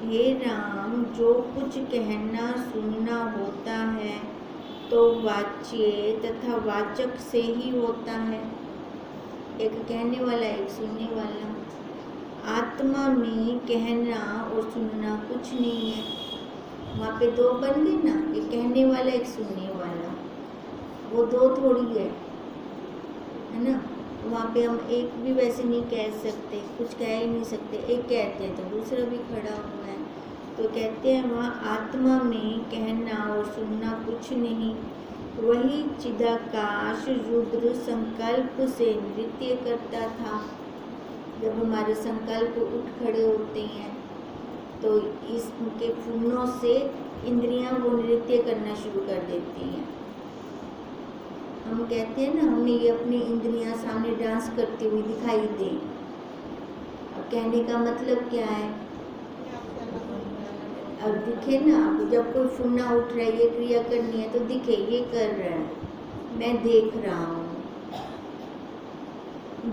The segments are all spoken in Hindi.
हे राम, जो कुछ कहना सुनना होता है तो वाच्य तथा वाचक से ही होता है। एक कहने वाला, एक सुनने वाला। आत्मा में कहना और सुनना कुछ नहीं है। वहाँ पे दो बन गए ना, एक कहने वाला एक सुनने वाला। वो दो थोड़ी है ना। वहाँ पे हम एक भी वैसे नहीं कह सकते, कुछ कह ही नहीं सकते। एक कहते हैं तो दूसरा भी खड़ा हुआ है। तो कहते हैं वहाँ आत्मा में कहना और सुनना कुछ नहीं। वही चिदाकाश रुद्र संकल्प से नृत्य करता था। जब हमारे संकल्प उठ खड़े होते हैं तो इसके फूलों से इंद्रियां वो नृत्य करना शुरू कर देती हैं। हम कहते हैं ना, हमें ये अपनी इंद्रियां सामने डांस करती हुई दिखाई दे। अब कहने का मतलब क्या है? अब दिखे ना, अब जब कोई फुन्ना उठ रहा है, ये क्रिया करनी है तो दिखे ये कर रहा है, मैं देख रहा हूँ।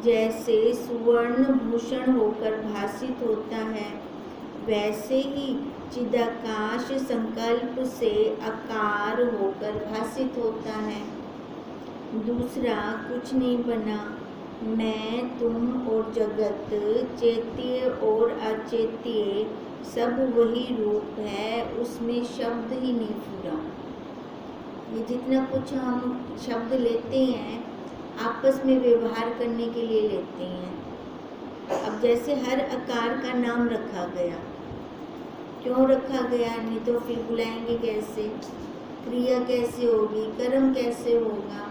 जैसे सुवर्ण भूषण होकर भासित होता है, वैसे ही चिदाकाश संकल्प से आकार होकर भासित होता है। दूसरा कुछ नहीं बना। मैं, तुम और जगत, चेत्य और अचेत्य सब वही रूप है, उसमें शब्द ही नहीं पूरा। ये जितना कुछ हम शब्द लेते हैं आपस में व्यवहार करने के लिए लेते हैं। अब जैसे हर आकार का नाम रखा गया, क्यों रखा गया? नहीं तो फिर बुलाएंगे कैसे, क्रिया कैसे होगी, कर्म कैसे होगा?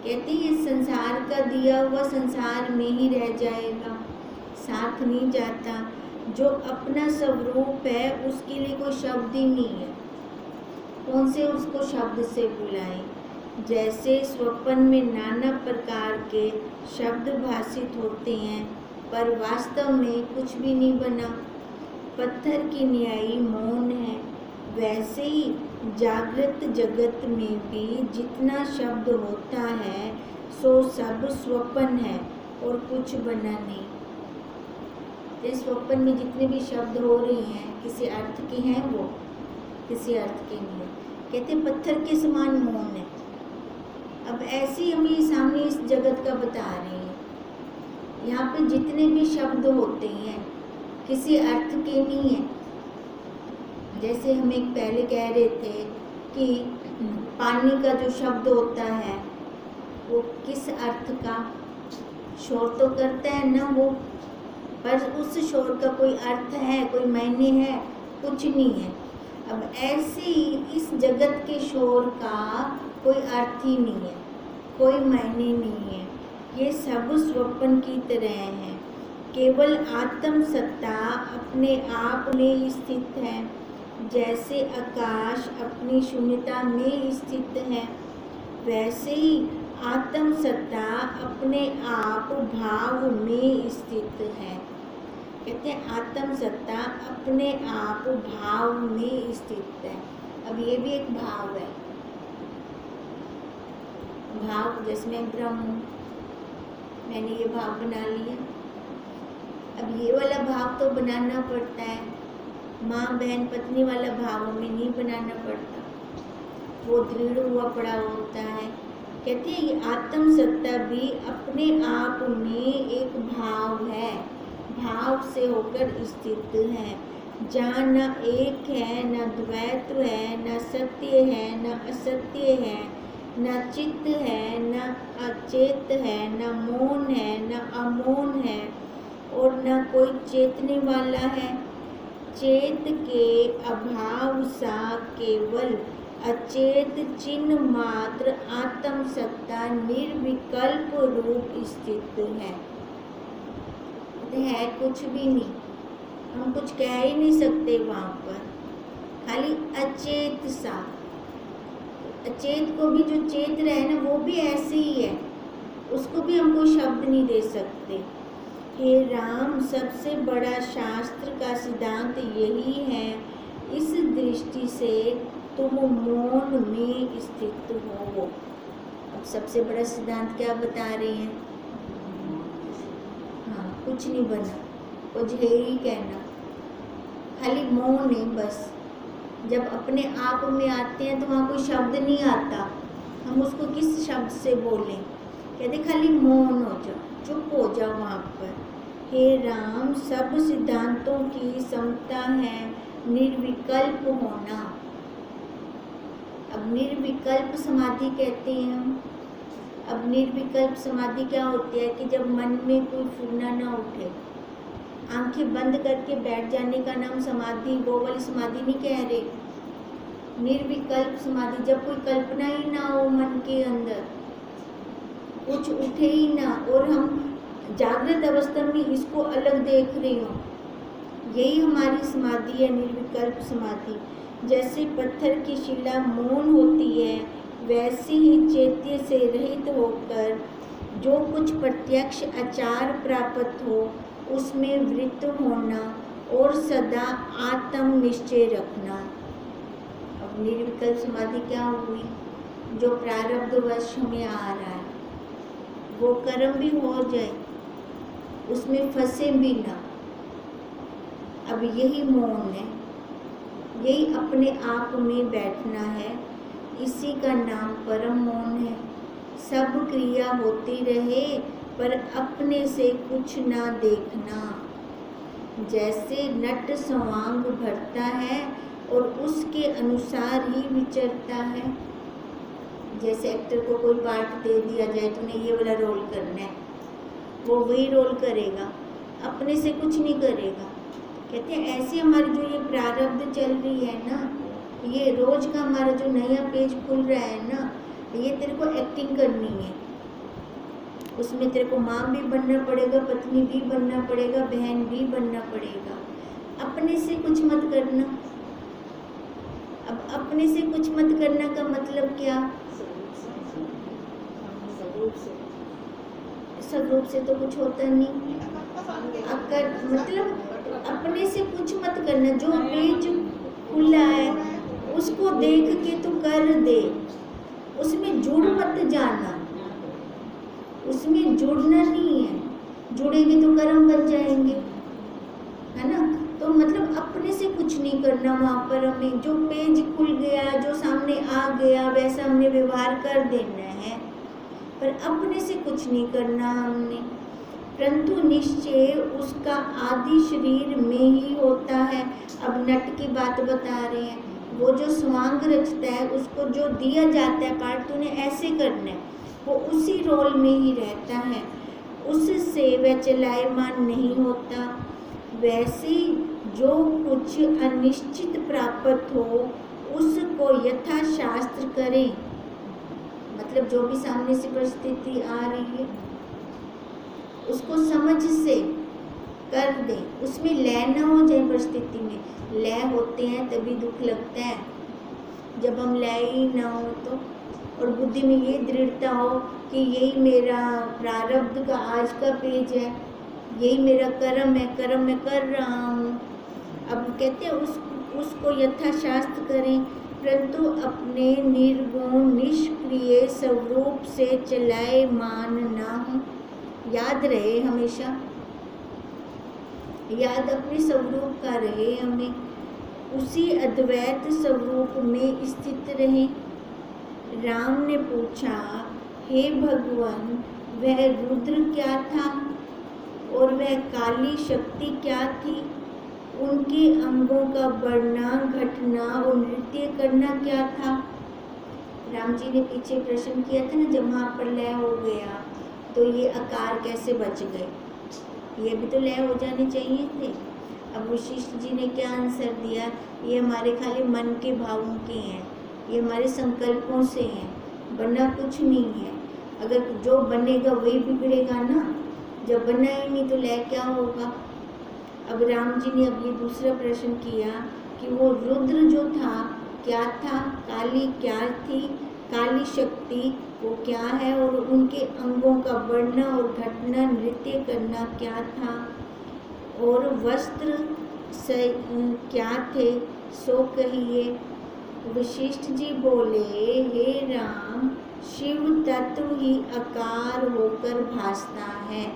कहते हैं ये संसार का दिया हुआ संसार में ही रह जाएगा, साथ नहीं जाता। जो अपना स्वरूप है उसके लिए कोई शब्द ही नहीं है, कौन से उसको शब्द से बुलाएं? जैसे स्वप्न में नाना प्रकार के शब्द भासित होते हैं पर वास्तव में कुछ भी नहीं बना, पत्थर की न्यायी मौन है, वैसे ही जागृत जगत में भी जितना शब्द होता है सो सब स्वप्न है और कुछ बना नहीं। इस स्वप्न में जितने भी शब्द हो रहे हैं किसी अर्थ के हैं, वो किसी अर्थ के नहीं है। कहते पत्थर के समान मौन है। अब ऐसे ही हमें सामने इस जगत का बता रहे हैं, यहाँ पे जितने भी शब्द होते हैं किसी अर्थ के नहीं है। जैसे हम एक पहले कह रहे थे कि पानी का जो शब्द होता है वो किस अर्थ का, शोर तो करता है ना वो, पर उस शोर का कोई अर्थ है, कोई मायने है? कुछ नहीं है। अब ऐसे ही इस जगत के शोर का कोई अर्थ ही नहीं है, कोई मायने नहीं है। ये सब स्वप्न की तरह है। केवल आत्म सत्ता अपने आप में स्थित है। जैसे आकाश अपनी शून्यता में स्थित है, वैसे ही आत्म सत्ता अपने आप भाव में स्थित है। कहते हैं आत्म सत्ता अपने आप भाव में स्थित है। अब ये भी एक भाव है। भाव जिसमें ब्रह्म हूँ, मैंने ये भाव बना लिया। अब ये वाला भाव तो बनाना पड़ता है, माँ बहन पत्नी वाला भाव हमें नहीं बनाना पड़ता, वो दृढ़ हुआ पड़ा होता है। कहते हैं ये आत्म सत्ता भी अपने आप में एक भाव है, भाव से होकर स्थित है, जहाँ न एक है, न द्वैत है, न सत्य है, न असत्य है, न चित्त है, न अचेत है, न मौन है, न अमौन है, और न कोई चेतने वाला है। चेत के अभाव सा केवल अचेत चिन्ह मात्र आत्म सत्ता निर्विकल्प रूप स्थित है कुछ भी नहीं। हम कुछ कह ही नहीं सकते वहाँ पर, खाली अचेत सा। अचेत को भी जो चेत रहे ना वो भी ऐसे ही है, उसको भी हम कोई शब्द नहीं दे सकते। हे राम, सबसे बड़ा शास्त्र का सिद्धांत यही है। इस दृष्टि से तुम मौन में स्थित हो। अब सबसे बड़ा सिद्धांत क्या बता रहे हैं? हाँ, कुछ नहीं बना, कुछ है ही कहना। खाली मौन है बस। जब अपने आप में आते हैं तो वहाँ कोई शब्द नहीं आता, हम उसको किस शब्द से बोलें? कहते खाली मौन हो जाओ, चुप हो जाओ वहाँ पर। हे राम, सब सिद्धांतों की समता है निर्विकल्प होना। अब निर्विकल्प समाधि कहते हैं हम। अब निर्विकल्प समाधि क्या होती है कि जब मन में कोई फूलना ना उठे, आंखें बंद करके बैठ जाने का नाम समाधि, वो वाली समाधि नहीं कह रहे। निर्विकल्प समाधि, जब कोई कल्पना ही ना हो मन के अंदर, कुछ उठे ही ना, और हम जागृत अवस्था में इसको अलग देख रहे हो, यही हमारी समाधि है, निर्विकल्प समाधि। जैसे पत्थर की शिला मौन होती है, वैसे ही चैत्य से रहित होकर जो कुछ प्रत्यक्ष आचार प्राप्त हो उसमें वृत्त होना और सदा आत्म निश्चय रखना। अब निर्विकल्प समाधि क्या हुई? जो प्रारब्ध वश में आ रहा है वो कर्म भी हो जाए, उसमें फंसे भी ना। अब यही मौन है, यही अपने आप में बैठना है, इसी का नाम परम मौन है। सब क्रिया होती रहे पर अपने से कुछ ना देखना। जैसे नट स्वांग भरता है और उसके अनुसार ही विचरता है। जैसे एक्टर को कोई पार्ट दे दिया जाए, तूने ये वाला रोल करना है, वो वही रोल करेगा, अपने से कुछ नहीं करेगा। कहते हैं ऐसे हमारी जो ये प्रारब्ध चल रही है ना, ये रोज का हमारा जो नया पेज खुल रहा है ना, ये तेरे को एक्टिंग करनी है। उसमें तेरे को माँ भी बनना पड़ेगा, पत्नी भी बनना पड़ेगा, बहन भी बनना पड़ेगा। अपने से कुछ मत करना। अब अपने से कुछ मत करना का मतलब क्या? स्वरूप से तो कुछ होता नहीं। अगर मतलब अपने से कुछ मत करना, जो पेज खुला है उसको देख के तू कर दे, उसमें जुड़ मत जाना, उसमें जुड़ना नहीं है। जुड़ेंगे तो कर्म बन जाएंगे, है ना। तो मतलब अपने से कुछ नहीं करना। वहाँ पर हमें जो पेज खुल गया, जो सामने आ गया, वैसा हमने व्यवहार कर देना है, पर अपने से कुछ नहीं करना हमने। परंतु निश्चय उसका आदि शरीर में ही होता है। अब नट की बात बता रहे हैं, वो जो स्वांग रचता है, उसको जो दिया जाता है पार्ट, तूने ऐसे करना है, वो उसी रोल में ही रहता है, उससे वह चलायमान नहीं होता। वैसे जो कुछ अनिश्चित प्राप्त हो उसको यथाशास्त्र करें। मतलब जो भी सामने से परिस्थिति आ रही है उसको समझ से कर दें, उसमें लय न हो जाए। परिस्थिति में लय होते हैं तभी दुख लगता है, जब हम लय ही ना हो तो। और बुद्धि में ये दृढ़ता हो कि यही मेरा प्रारब्ध का आज का पेज है, यही मेरा कर्म है, कर्म मैं कर रहा हूँ। अब कहते हैं उसको यथाशास्त्र करें, परंतु अपने निर्गुण निष्क्रिय स्वरूप से चलायमान ना हो। याद रहे, हमेशा याद अपने स्वरूप का रहे, हमें उसी अद्वैत स्वरूप में स्थित रहे। राम ने पूछा, हे भगवान, वह रुद्र क्या था और वह काली शक्ति क्या थी? उनके अंगों का बढ़ना, घटना और नृत्य करना क्या था? राम जी ने पीछे प्रश्न किया था ना, जब वहाँ पर लय हो गया तो ये आकार कैसे बच गए? ये भी तो लय हो जाने चाहिए थे। अब वशिष्ठ जी ने क्या आंसर दिया? ये हमारे खाली मन के भावों के हैं, ये हमारे संकल्पों से हैं, बनना कुछ नहीं है। अगर जो बनेगा वही बिगड़ेगा ना, जब बना ही नहीं तो लय क्या होगा? अब राम जी ने अब ये दूसरा प्रश्न किया कि वो रुद्र जो था क्या था, काली क्या थी, काली शक्ति वो क्या है, और उनके अंगों का बढ़ना और घटना, नृत्य करना क्या था, और वस्त्र से क्या थे, सो कहिए। वशिष्ठ जी बोले, हे राम, शिव तत्व ही आकार होकर भासता है।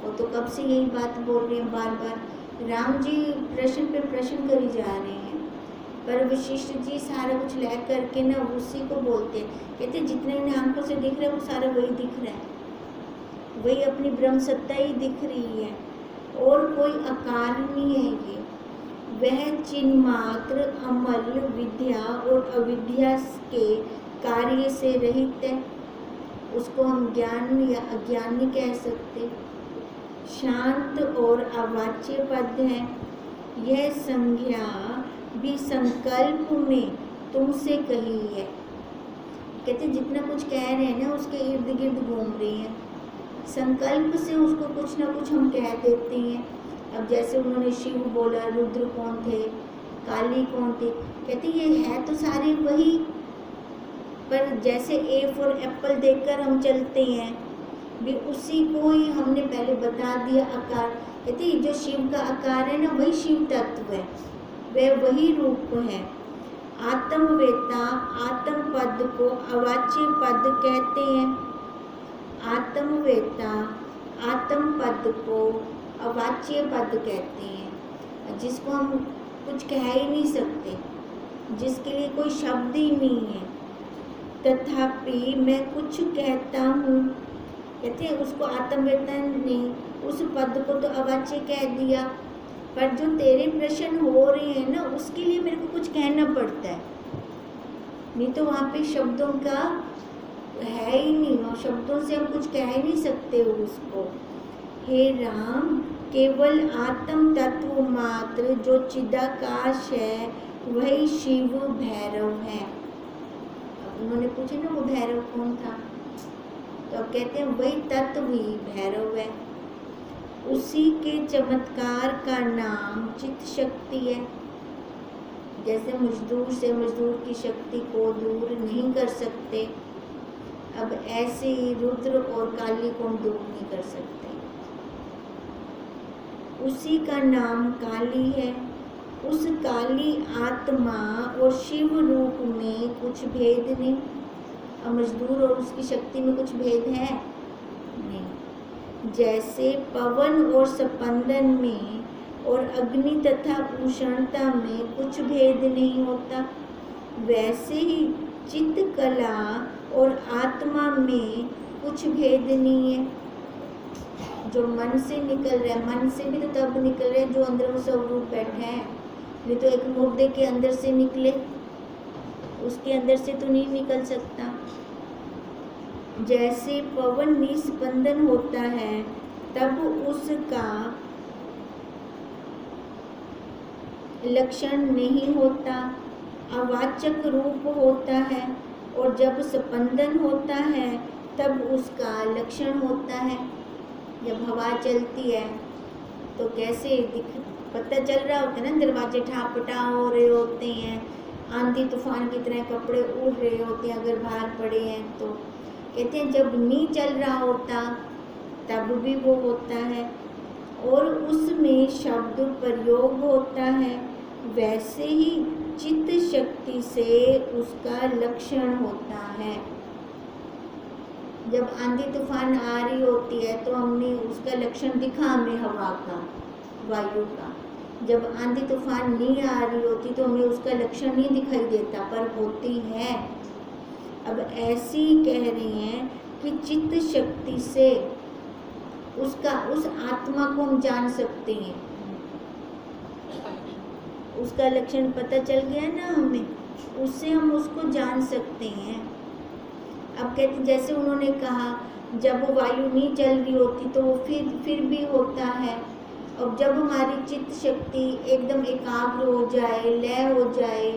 वो तो कब से यही बात बोल रहे हैं बार बार राम जी प्रश्न पे प्रश्न करी जा रहे हैं, पर वशिष्ठ जी सारा कुछ ले करके ना उसी को बोलते हैं। कहते जितने इन्हें आंखों से दिख रहा है वो सारा वही दिख रहा है, वही अपनी ब्रह्म सत्ता ही दिख रही है, और कोई आकार नहीं है ये। वह चिन्ह मात्र अमल विद्या और अविद्या के कार्य से रहित है, उसको हम ज्ञान या अज्ञान नहीं कह सकते। शांत और अवाच्य पद है। यह संज्ञा भी संकल्प में तुमसे कही है। कहते जितना कुछ कह रहे हैं ना उसके इर्द गिर्द घूम रही है, संकल्प से उसको कुछ ना कुछ हम कह देते हैं। अब जैसे उन्होंने शिव बोला, रुद्र कौन थे, काली कौन थे, कहते ये है तो सारे वही, पर जैसे ए फॉर एप्पल देखकर हम चलते हैं भी उसी को ही हमने पहले बता दिया आकार। कहते जो शिव का आकार है ना वही शिव तत्व है, वह वही रूप है। आत्मवेता आत्म पद को अवाच्य पद कहते हैं। आत्मवेता आत्म पद को अवाच्य पद कहते हैं, जिसको हम कुछ कह ही नहीं सकते, जिसके लिए कोई शब्द ही नहीं है। तथापि मैं कुछ कहता हूँ, कहते हैं उसको आत्मवेता ने उस पद को तो अवाच्य कह दिया, पर जो तेरे प्रश्न हो रहे हैं ना उसके लिए मेरे को कुछ कहना पड़ता है, नहीं तो वहाँ पे शब्दों का है ही नहीं, और शब्दों से हम कुछ कह ही नहीं सकते उसको। हे राम, केवल आत्म तत्व मात्र जो चिदाकाश है वही शिव भैरव है। अब उन्होंने पूछा ना वो भैरव कौन था, तो अब कहते हैं वही तत्व ही भैरव है। उसी के चमत्कार का नाम चित्त शक्ति है। जैसे मजदूर से मजदूर की शक्ति को दूर नहीं कर सकते, अब ऐसे ही रुद्र और काली को दूर नहीं कर सकते। उसी का नाम काली है। उस काली आत्मा और शिव रूप में कुछ भेद नहीं। अब मजदूर और उसकी शक्ति में कुछ भेद है नहीं। जैसे पवन और स्पंदन में और अग्नि तथा उष्णता में कुछ भेद नहीं होता, वैसे ही चित्त कला और आत्मा में कुछ भेद नहीं है। जो मन से निकल रहा है, मन से भी तो तब निकल रहा है जो अंदर वो स्वरूप बैठा है, नहीं तो एक मुर्दे के अंदर से निकले, उसके अंदर से तो नहीं निकल सकता। जैसे पवन निस्पंदन होता है तब उसका लक्षण नहीं होता, अवाचक रूप होता है, और जब स्पंदन होता है तब उसका लक्षण होता है। जब हवा चलती है तो कैसे पता चल रहा होता है ना, दरवाजे ठापटा हो रहे होते हैं, आंधी तूफान की तरह कपड़े उड़ रहे होते हैं अगर बाहर पड़े हैं तो। कहते हैं जब नहीं चल रहा होता तब भी वो होता है, और उसमें शब्द प्रयोग होता है, वैसे ही चित्त शक्ति से उसका लक्षण होता है। जब आंधी तूफान आ रही होती है तो हमने उसका लक्षण दिखा हमें हवा का, वायु का। जब आंधी तूफान नहीं आ रही होती तो हमें उसका लक्षण नहीं दिखाई देता, पर होती है। अब ऐसी कह रही हैं कि चित्त शक्ति से उसका उस आत्मा को हम जान सकते हैं, उसका लक्षण पता चल गया ना हमें, उससे हम उसको जान सकते हैं। अब कहते जैसे उन्होंने कहा जब वायु नहीं चल रही होती तो वो फिर भी होता है, और जब हमारी चित्त शक्ति एकदम एकाग्र हो जाए, लय हो जाए,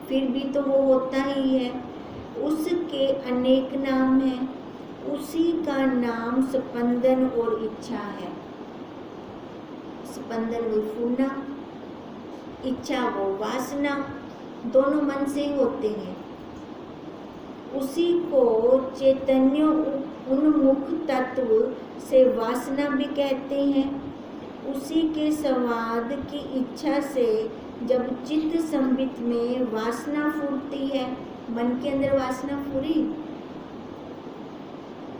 फिर भी तो वो होता ही है। उसके अनेक नाम हैं, उसी का नाम स्पंदन और इच्छा है। स्पंदन वो फूलना, इच्छा वो वासना, दोनों मन से ही होते हैं। उसी को चैतन्य उन्मुख तत्व से वासना भी कहते हैं। उसी के स्वाद की इच्छा से जब चित्त संबित में वासना फूटती है, मन के अंदर वासना फूरी,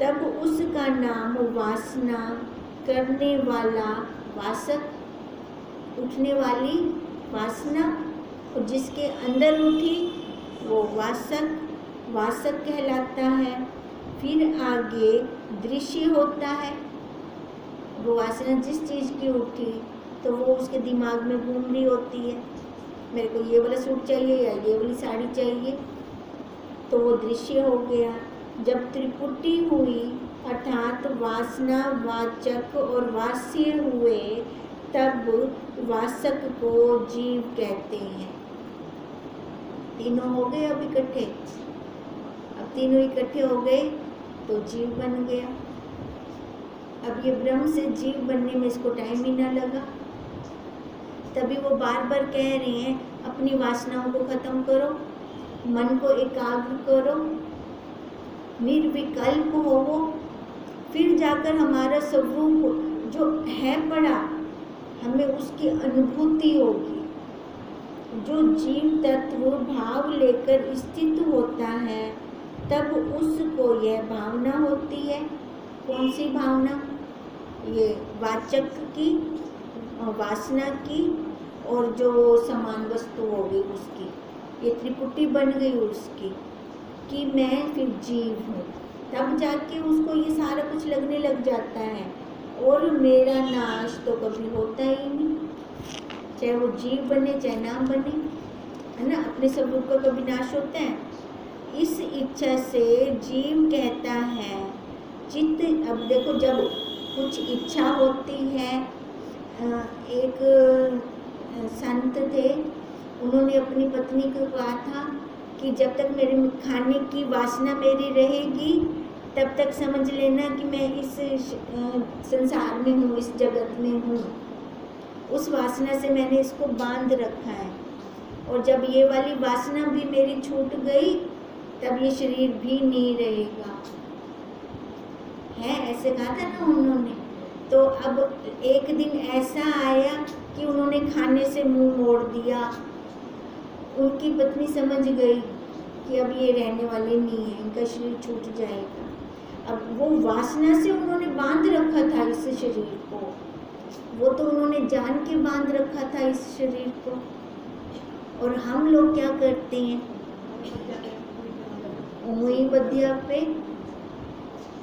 तब उसका नाम वासना करने वाला वासक, उठने वाली वासना, और जिसके अंदर उठी वो वासक कहलाता है। फिर आगे दृश्य होता है। वो वासना जिस चीज़ की उठी तो वो उसके दिमाग में घूम रही होती है, मेरे को ये वाला सूट चाहिए या ये वाली साड़ी चाहिए, तो वो दृश्य हो गया। जब त्रिपुटी हुई अर्थात वासना वाचक और वास्य हुए, तब वासक को जीव कहते हैं। तीनों हो गए अब इकट्ठे। अब तीनों इकट्ठे हो गए तो जीव बन गया। अब ये ब्रह्म से जीव बनने में इसको टाइम ही ना लगा, तभी वो बार बार कह रहे हैं अपनी वासनाओं को खत्म करो, मन को एकाग्र करो, निर्विकल्प होवो, फिर जाकर हमारा स्वरूप जो है पड़ा हमें उसकी अनुभूति होगी। जो जीव तत्व भाव लेकर स्थित होता है तब उसको यह भावना होती है। कौन सी भावना? ये वाचक की, वासना की, और जो समान वस्तु हो गई उसकी, ये त्रिपुटी बन गई उसकी कि मैं फिर जीव हूँ। तब जाके उसको ये सारा कुछ लगने लग जाता है, और मेरा नाश तो कभी होता ही नहीं, चाहे वो जीव बने चाहे ना बने, है ना। अपने स्वरूप का कभी नाश होता है? इस इच्छा से जीव कहता है चित्त। अब देखो, जब कुछ इच्छा होती है, एक संत थे, उन्होंने अपनी पत्नी को कहा था कि जब तक मेरे खाने की वासना मेरी रहेगी तब तक समझ लेना कि मैं इस संसार में हूँ, इस जगत में हूँ। उस वासना से मैंने इसको बांध रखा है, और जब ये वाली वासना भी मेरी छूट गई तब ये शरीर भी नहीं रहेगा, है, ऐसे कहा था ना उन्होंने। तो अब एक दिन ऐसा आया कि उन्होंने खाने से मुंह मोड़ दिया। उनकी पत्नी समझ गई कि अब ये रहने वाले नहीं है, इनका शरीर छूट जाएगा। अब वो वासना से उन्होंने बांध रखा था इस शरीर को, वो तो उन्होंने जान के बांध रखा था इस शरीर को। और हम लोग क्या करते हैं? वही बदिया पे,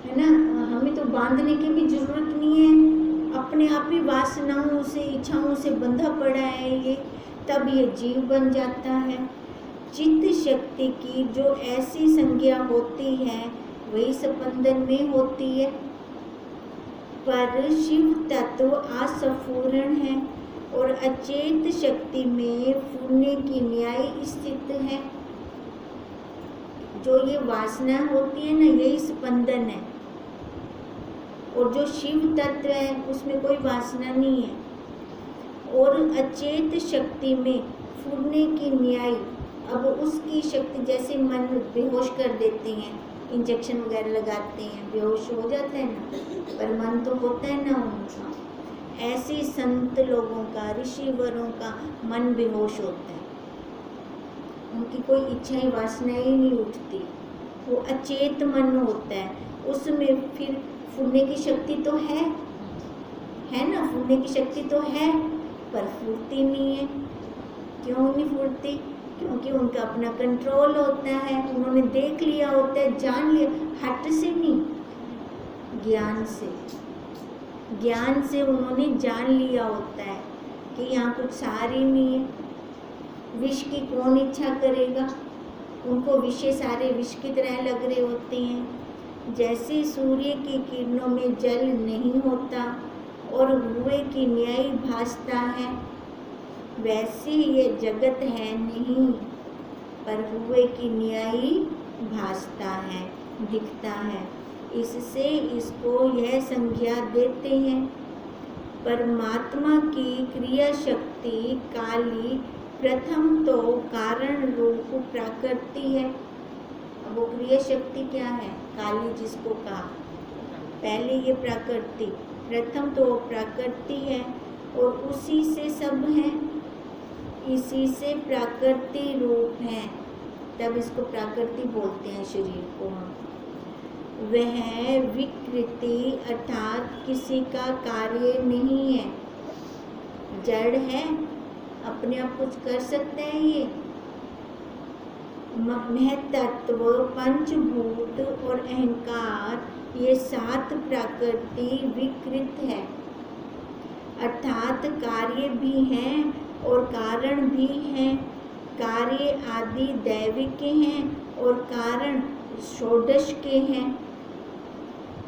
है ना, हमें तो बांधने की भी जरूरत नहीं है, अपने आप ही वासनाओं से, इच्छाओं से बंधा पड़ा है ये, तब ये जीव बन जाता है। चित्त शक्ति की जो ऐसी संज्ञा होती है वही स्पंदन में होती है, पर शिव तत्व असफूरण है और अचेत शक्ति में फूलने की न्याय स्थित है। जो ये वासना होती है ना, यही स्पंदन है, और जो शिव तत्व है उसमें कोई वासना नहीं है। और अचेत शक्ति में फूलने की न्याय, अब उसकी शक्ति, जैसे मन बेहोश कर देते हैं, इंजेक्शन वगैरह लगाते हैं, बेहोश हो जाता है ना, पर मन तो होता है ना उनका। ऐसे संत लोगों का, ऋषिवरों का मन बेहोश होता है, उनकी कोई इच्छाएं वासनाएं नहीं उठती, वो अचेत मन होता है। उसमें फिर फूलने की शक्ति तो है ना, फूलने की शक्ति तो है, पर फूलती नहीं है। क्यों नहीं फूलती? क्योंकि उनका अपना कंट्रोल होता है, उन्होंने देख लिया होता है, जान लिया, हट से नहीं, ज्ञान से उन्होंने जान लिया होता है कि यहाँ कुछ सार ही नहीं है। विष की कौन इच्छा करेगा? उनको विषय सारे विष की तरह लग रहे होते हैं। जैसे सूर्य की किरणों में जल नहीं होता और हुए की न्याय भासता है, वैसे ये जगत है नहीं, पर हुए की न्याय भासता है, दिखता है। इससे इसको यह संज्ञा देते हैं। परमात्मा की क्रिया शक्ति काली प्रथम तो कारण रूप प्रकृति है। अब वो क्रिया शक्ति क्या है? काली जिसको कहा, पहले ये प्रकृति, प्रथम तो प्रकृति है और उसी से सब है, इसी से प्रकृति रूप है, तब इसको प्रकृति बोलते हैं शरीर को हम। वह विकृति अर्थात किसी का कार्य नहीं है। जड़ है, अपने आप कुछ कर सकते हैं ये। महतत्व, पंचभूत और अहंकार, ये 7 प्रकृति विकृत है, अर्थात कार्य भी हैं और कारण भी हैं। कार्य आदि दैविक के हैं और कारण षोडश के हैं।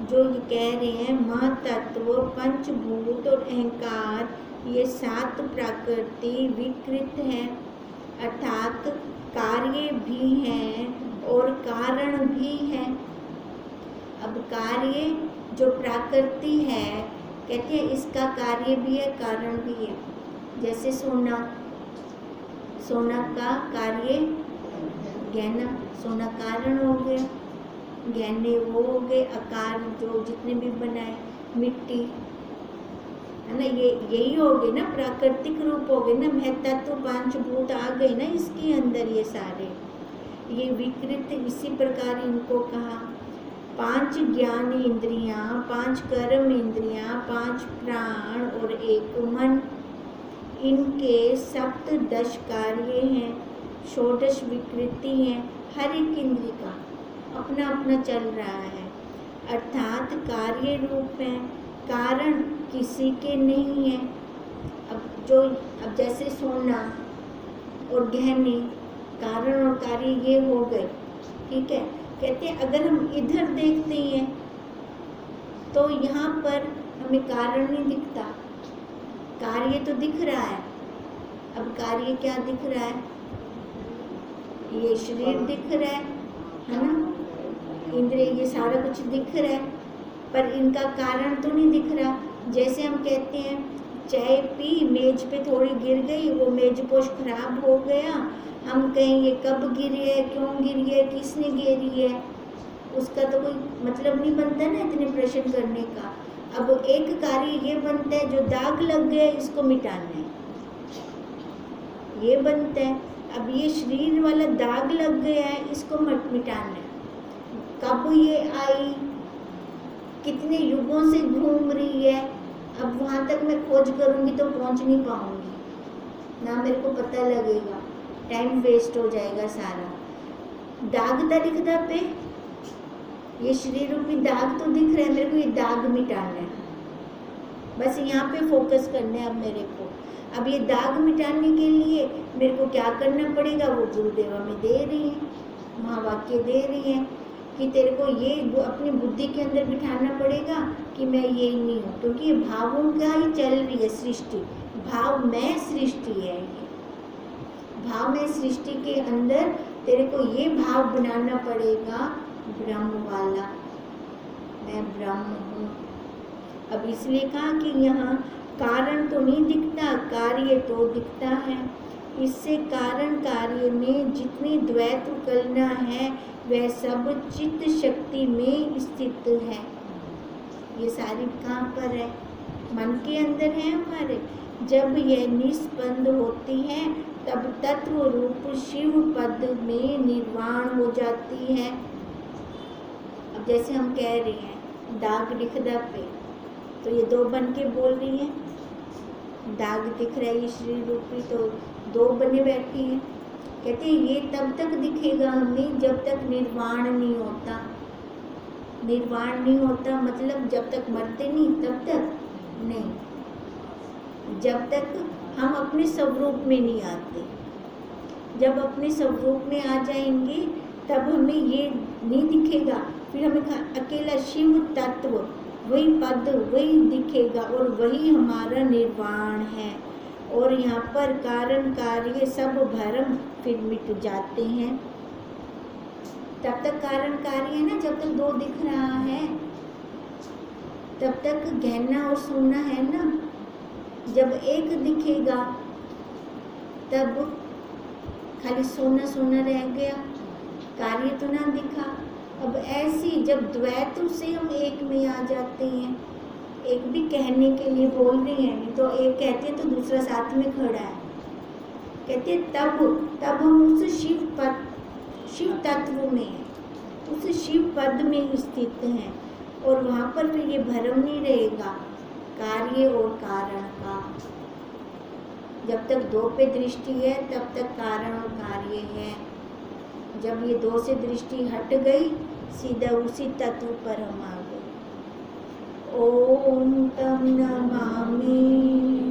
जो ये कह रहे हैं महतत्व, पंचभूत और अहंकार, ये 7 प्रकृति विकृत है, अर्थात कार्य भी हैं और कारण भी है। अब कार्य जो प्रकृति है, कहते हैं इसका कार्य भी है, कारण भी है। जैसे सोना, सोना का कार्य गहना, सोना कारण हो गया, गहने वो हो गए, आकार जो जितने भी बनाए, मिट्टी है ना, ये यही हो गए ना, प्राकृतिक रूप हो गए ना, महतत्व पंचभूत आ गए ना इसके अंदर, ये सारे ये विकृत। इसी प्रकार इनको कहा 5 ज्ञान इंद्रियां, 5 कर्म इंद्रियां, 5 प्राण और 1 मन, इनके सप्तदश कार्य हैं, षोडश विकृति हैं। हर एक इंद्रिय का अपना अपना चल रहा है, अर्थात कार्य रूप है, कारण किसी के नहीं है। अब जैसे सोना और गहने, कारण और कार्य ये हो गए, ठीक है। कहते हैं अगर हम इधर देखते हैं तो यहाँ पर हमें कारण नहीं दिखता, कार्य तो दिख रहा है। अब कार्य क्या दिख रहा है? ये शरीर दिख रहा है ना, इंद्रिय, ये सारा कुछ दिख रहा है, पर इनका कारण तो नहीं दिख रहा। जैसे हम कहते हैं चाय पी, मेज पे थोड़ी गिर गई, वो मेज पोश खराब हो गया, हम कहें ये कब गिरी है, क्यों गिरी है, किसने गिरी है, उसका तो कोई मतलब नहीं बनता ना इतने प्रश्न करने का। अब एक कार्य ये बनता है, जो दाग लग गया इसको मिटाना है, ये बनता है। अब ये शरीर वाला दाग लग गया है, इसको मिटाना है। कब ये आई, कितने युगों से घूम रही है, अब वहाँ तक मैं खोज करूँगी तो पहुँच नहीं पाऊँगी, ना मेरे को पता लगेगा, टाइम वेस्ट हो जाएगा सारा। दाग तो दिखता पे, ये शरीर रूपी दाग तो दिख रहा है, मेरे को ये दाग मिटाना है, बस यहाँ पे फोकस करना है अब मेरे को। अब ये दाग मिटाने के लिए मेरे को क्या करना पड़ेगा, वो गुरुदेव हमें दे रही है, महावाक्य दे रही है कि तेरे को ये अपनी बुद्धि के अंदर बिठाना पड़ेगा कि मैं ये नहीं हूँ, क्योंकि ये भावों का ही चल रही है सृष्टि, भाव में सृष्टि है, ये भाव में सृष्टि के अंदर तेरे को ये भाव बनाना पड़ेगा, ब्रह्म वाला, मैं ब्रह्म हूँ। अब इसलिए कहा कि यहाँ कारण तो नहीं दिखता, कार्य तो दिखता है। इससे कारण कार्य में जितनी द्वैत कल्पना है वह सब चित्त शक्ति में स्थित है। ये सारी कहाँ पर है? मन के अंदर है हमारे। जब यह निष्पन्द होती है तब तत्व रूप शिव पद में निर्वाण हो जाती है। अब जैसे हम कह रहे हैं दाग दिखदा पे, तो ये 2 बन के बोल रही है, दाग दिख रहा है, ये शरीर रूपी तो 2 बने बैठी है। कहते हैं ये तब तक दिखेगा हमें जब तक निर्वाण नहीं होता। निर्वाण नहीं होता मतलब जब तक मरते नहीं तब तक नहीं, जब तक हम अपने स्वरूप में नहीं आते। जब अपने स्वरूप में आ जाएंगे तब हमें ये नहीं दिखेगा, फिर हमें अकेला शिव तत्व, वही पद, वही दिखेगा और वही हमारा निर्वाण है। और यहाँ पर कारण कार्य सब भरम फिर मिट जाते हैं। तब तक कारण कार्य है ना, जब तक 2 दिख रहा है तब तक गहना और सोना है ना। जब एक दिखेगा तब खाली सोना सोना रह गया, कार्य तो ना दिखा। अब ऐसी जब द्वैत से हम एक में आ जाते हैं, एक भी कहने के लिए बोल रही है, नहीं तो एक कहते हैं तो दूसरा साथ में खड़ा है, कहते हैं तब हम उस शिव तत्व में हैं, उस शिव पद में स्थित हैं। और वहाँ पर फिर ये भ्रम नहीं रहेगा कार्य और कारण का। जब तक दो पे दृष्टि है तब तक कारण और कार्य है। जब ये दो से दृष्टि हट गई, सीधा उसी तत्व पर हम आ गए। ओम तम नमामि।